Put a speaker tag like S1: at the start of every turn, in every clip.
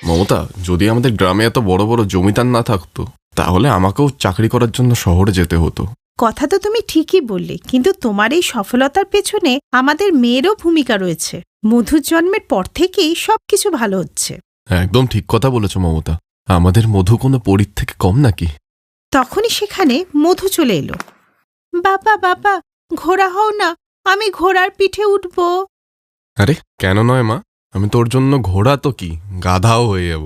S1: মমতা, যদি আমাদের গ্রামে এত বড় বড় জমিদার না থাকতো তাহলে আমাকেও চাকরি করার জন্য শহরে যেতে হতো।
S2: কথা তো তুমি ঠিকই বললে, কিন্তু তোমার এই সফলতার পেছনে আমাদের মেয়েরও ভূমিকা রয়েছে। মধুর জন্মের পর থেকেই সবকিছু ভালো হচ্ছে।
S1: একদম ঠিক কথা বলেছ মমতা, আমাদের মধু কোনো পরীর থেকে কম নাকি?
S2: তখনই সেখানে মধু চলে এলো। বাবা বাবা, ঘোড়া হও না, আমি ঘোড়ার পিঠে উঠব।
S1: আরে কেন নয় মা, আমি তোর জন্য ঘোড়া তো কি, গাধাও হয়ে যাব।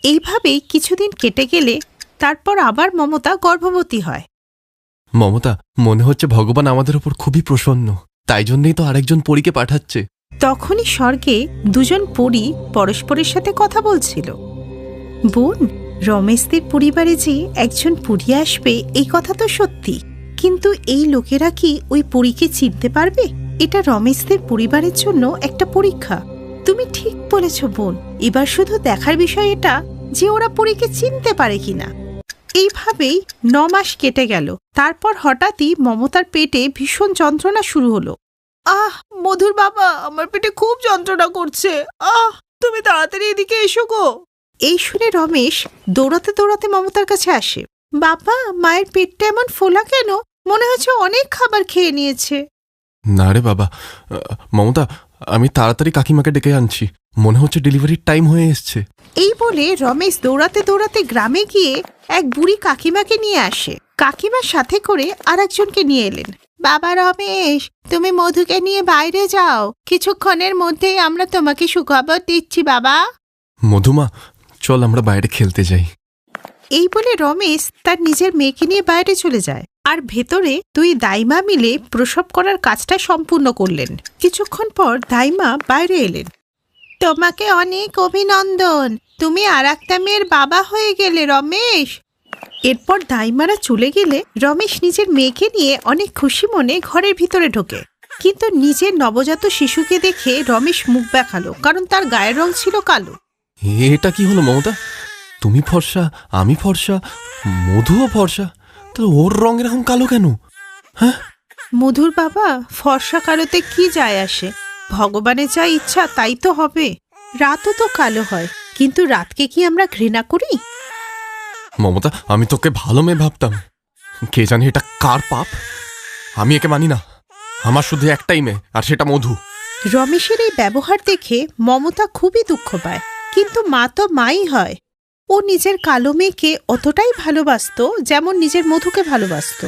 S2: এইভাবেই কিছুদিন কেটে গেলে তারপর আবার মমতা গর্ভবতী হয়।
S1: মমতা, মনে হচ্ছে ভগবান আমাদের উপর খুবই প্রসন্ন, তাই জন্যই তো আরেকজন পরীকে পাঠাচ্ছে।
S2: তখনই স্বর্গে দুজন পরী পরস্পরের সাথে কথা বলছিল। বোন, রমেশদের পরিবারে যে একজন পরী আসবে এই কথা তো সত্যি, কিন্তু এই লোকেরা কি ওই পরীকে চিনতে পারবে? এটা রমেশদের পরিবারের জন্য একটা পরীক্ষা। তুমি ঠিক বলেছ বোন, এবার শুধু দেখার বিষয় এটা যে ওরা পরীকে চিনতে পারে কিনা। এইভাবেই 9 মাস কেটে গেল। তারপর হঠাৎই মমতার পেটে ভীষণ যন্ত্রণা শুরু হলো। আহ মধুর বাবা, আমার পেটে খুব যন্ত্রণা করছে। তুমি তাড়াতাড়ি এদিকে এসো গো। এই শুনে রমেশ দৌড়াতে দৌড়াতে মমতার কাছে আসে। বাবা, মায়ের পেটটা এমন ফোলা কেন? মনে হচ্ছে অনেক খাবার খেয়ে নিয়েছে।
S1: না রে বাবা, মমতা, আমি তাড়াতাড়ি কাকিমাকে ডেকে আনছি, মনে হচ্ছে ডেলিভারির টাইম হয়ে এসছে।
S2: এই বলে রমেশ দৌড়াতে দৌড়াতে গ্রামে গিয়ে এক বুড়ি কাকিমাকে নিয়ে আসে। কাকিমার সাথে করে আরেকজনকে নিয়ে এলেন। বাবা রমেশ, তুমি মধুকে নিয়ে বাইরে যাও, কিছুক্ষণের মধ্যেই আমরা তোমাকে সুখবর দিচ্ছি বাবা।
S1: মধুমা, চল আমরা বাইরে খেলতে যাই।
S2: এই বলে রমেশ তার নিজের মেয়েকে নিয়ে বাইরে চলে যায়, আর ভেতরে 2 দাইমা মিলে প্রসব করার কাজটা সম্পূর্ণ করলেন। কিছুক্ষণ পর দাইমা বাইরে এলেন। তোমাকে অনেক অভিনন্দন, তুমি আর একটা মেয়ের বাবা হয়ে গেলে রমেশ। এরপর দাইমারা চলে গেলে রমেশ নিজের মেয়েকে নিয়ে অনেক খুশি মনে ঘরের ভিতরে ঢোকে। কিন্তু নিজের নবজাত শিশুকে দেখে রমেশ মুখ দেখালো, কারণ তার গায়ের রং ছিল কালো।
S1: এটা কি হলো মমতা? তুমি ফর্সা, আমি ফর্সা, মধুও ফর্সা, তো ওর রং এরকম কালো কেন? হ্যাঁ
S2: মধুর বাবা, ফর্সা কালোতে কি যায় আসে? ভগবানের যা ইচ্ছা তাই তো হবে। রাতও তো কালো হয়, কিন্তু রাতকে কি আমরা ঘৃণা করি?
S1: মমতা, আমি তোকে ভালো মেয়ে ভাবতাম, কে জানে এটা কার পাপ। আমি একে মানি না, আমার শুধু একটাই মেয়ে, আর সেটা মধু।
S2: রমেশের এই ব্যবহার দেখে মমতা খুবই দুঃখ পায়, কিন্তু মা তো মাই হয়। ও নিজের কালো মেয়েকে অতটাই ভালোবাসতো যেমন নিজের মধুকে ভালোবাসতো।